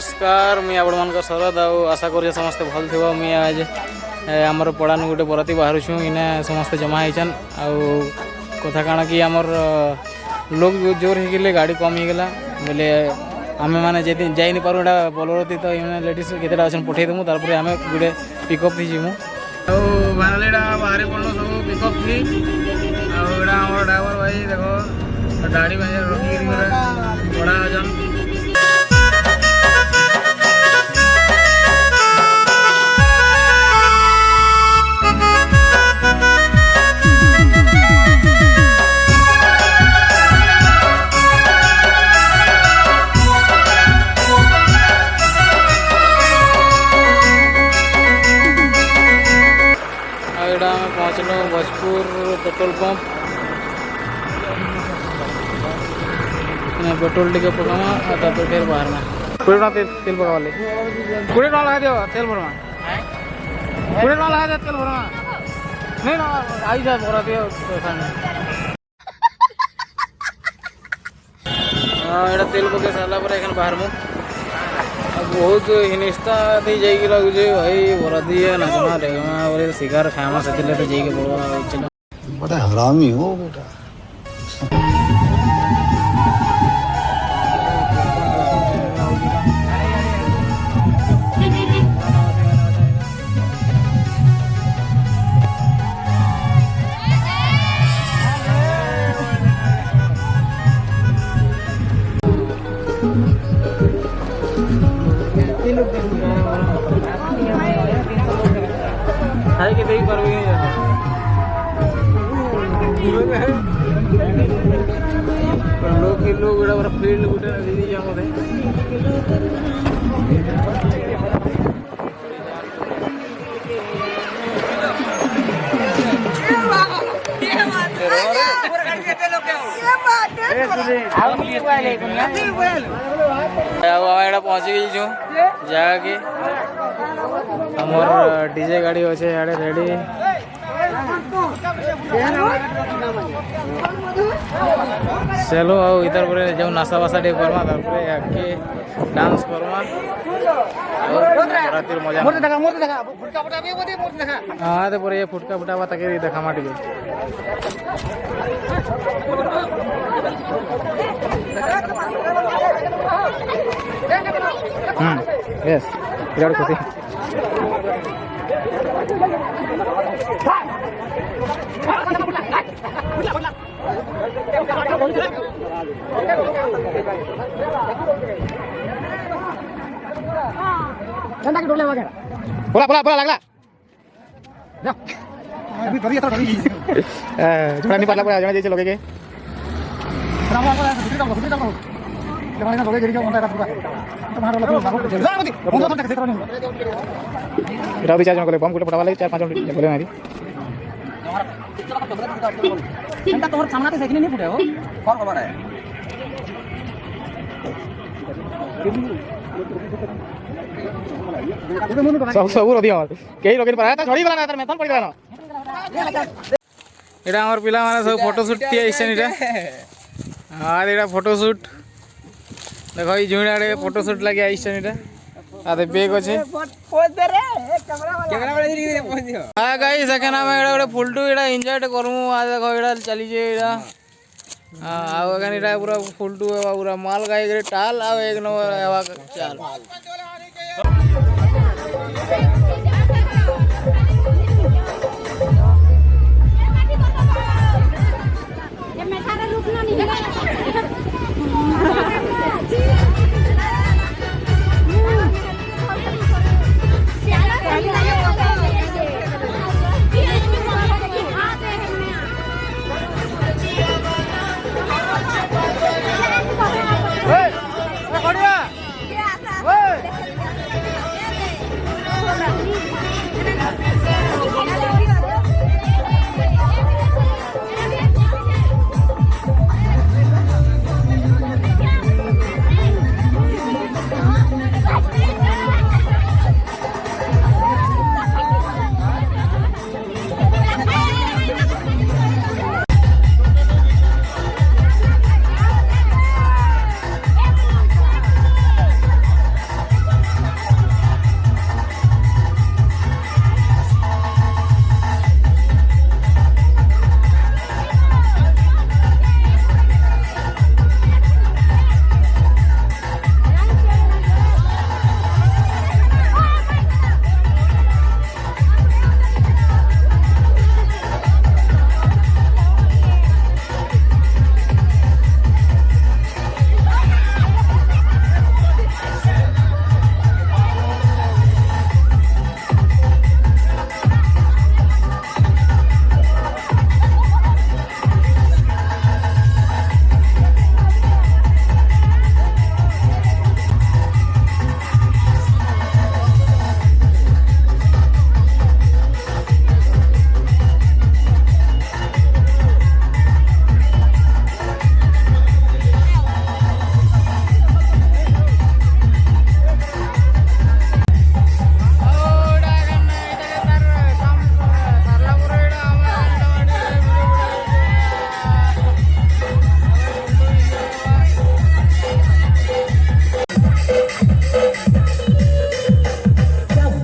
नमस्कार मुई आपण मान शरद आशा कर समस्ते भल थी। मुई आज आमर पड़ान गोटे बराती बाहर छूँ इने समस्ते जमा होचन कथा काଣା कि आमर लोग जोर हो गाड़ी कम होगला बोले आम मैंने जाई नहीं पारू बोलरती तो लेडीज केतेटा अच्छे पठे देमु तारपर आम गोटे पिकअप थी जीमु फाइनाली बाहरी पड़ो सब पिकअप थी आम ड्राइवर भाई देखो गाड़ी में रखी बड़ा जन पहुँचल भोजपुर पेट्रोल पंप पेट्रोल टी पकामा फिर बाहर में 20 टका तेल पकावा 20 टका लगा दियो तेल भरमा 20 टका लगा दियो तेल भरमा नहीं ना आई जा भरा दियो एटा तेल पके सारा पर एखन बाहर में बहुत हिनिस्ता थी जाइए लगुचे भाई भरा दिए नाचना देखना बोले शिकार खामा से तो जाइए पड़वा चलो बड़ा हरामी हो बेटा। खाई के देख पर लोग लोग फील्ड गुटे दीदी पहुँची गई छू जगह के हमर डीजे गाड़ी अच्छे याडे रेडी चलो आओ इधर पर जो नास्ता वास्ता टे करमा तारपरे आके डांस करमा और रातिर मजा फुटका फुटा भी बोदी मोर देखा हां ते पर ये फुटका फुटावा ताके देखा माटी के यस यार खुशी बोला लगला अभी कभी तो कभी जोड़ा नहीं पतला पड़ा जने लोगे के रिचार्ज कले बम गोटे पटावा 4-5 मिनट बोले मारी एंता तोर सामने से नहीं फुटे हो कौन खबर है सब रदी हमर केही लोग पर आया झड़ी वाला ना मेथन पड़ी वाला एटा हमर पिला माने सब फोटो शूट ती आइसन एटा हां एटा फोटो शूट देखो ई जुड़ाडे फोटो शूट लागि आइसन एटा आदे बेग अछि पोज दे रे कैमरा वाला जी पोज दियो हां गाइस एखन हम एटा फुल टू एटा एन्जॉय करमु आ देखो एटा चली जे एटा आ एखन एटा पूरा फुल टू पूरा माल गाय के टाल आ एक नंबर एवा चाल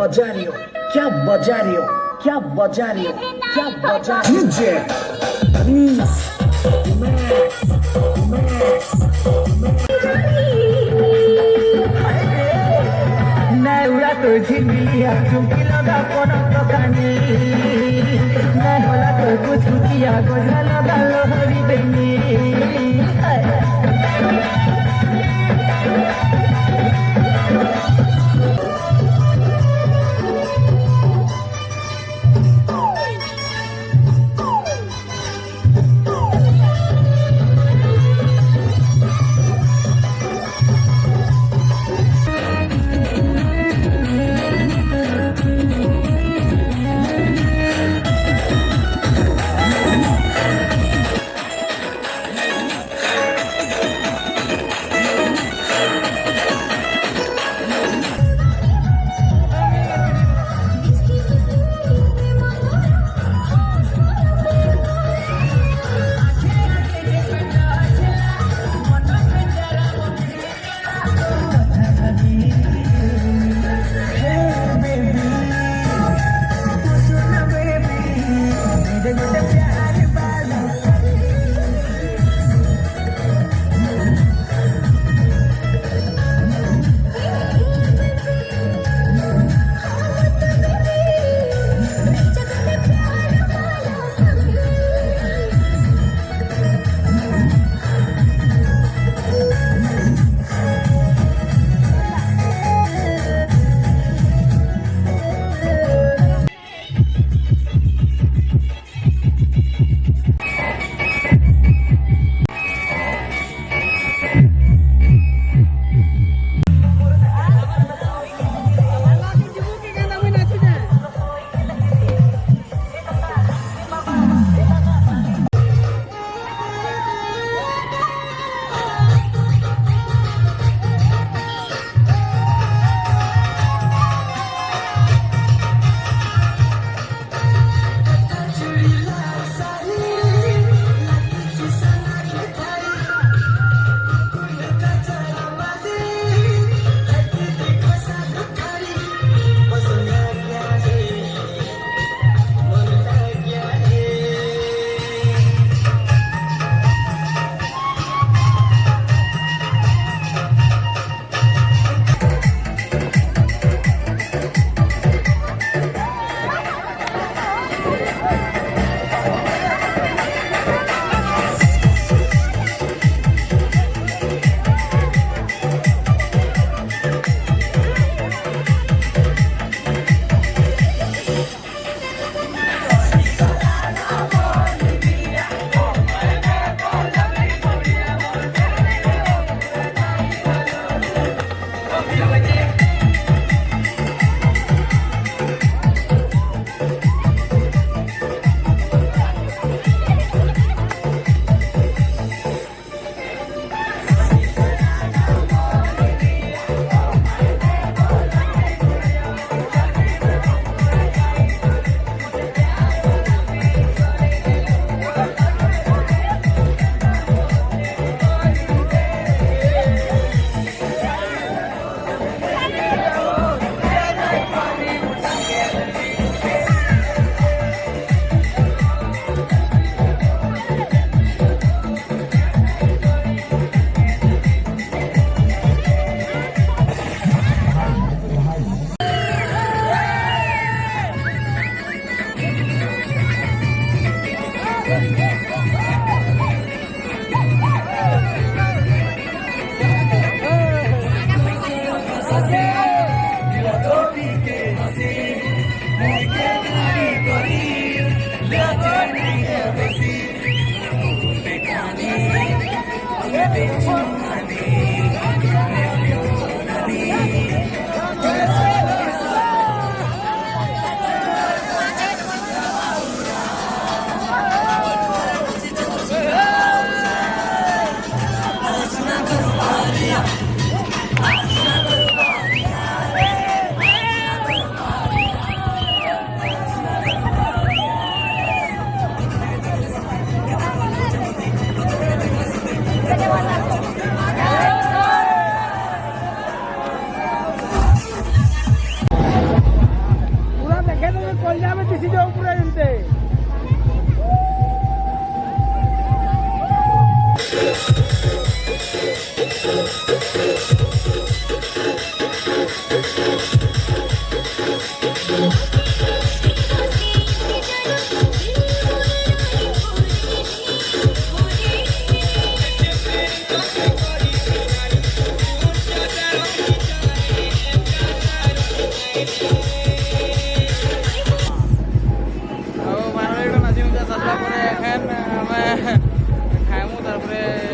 बजा रही हो क्या बजा रही हो क्या बजा रही हो क्या बजा डीजे प्लीज तो झिलिया चुकी लगा कोन दकानी ना होला तो कुछ किया गोझा लगा लोहरी बेनी ମିଶି ଯାଉ ପୁରା ଯେନ୍ତେ ଆଉ ବାହାର ନାଚି ନୁଚା ସାରିଲା ପରେ ଏଖେନ୍ ଆମେ ଖାଇମୁ ତାରପରେ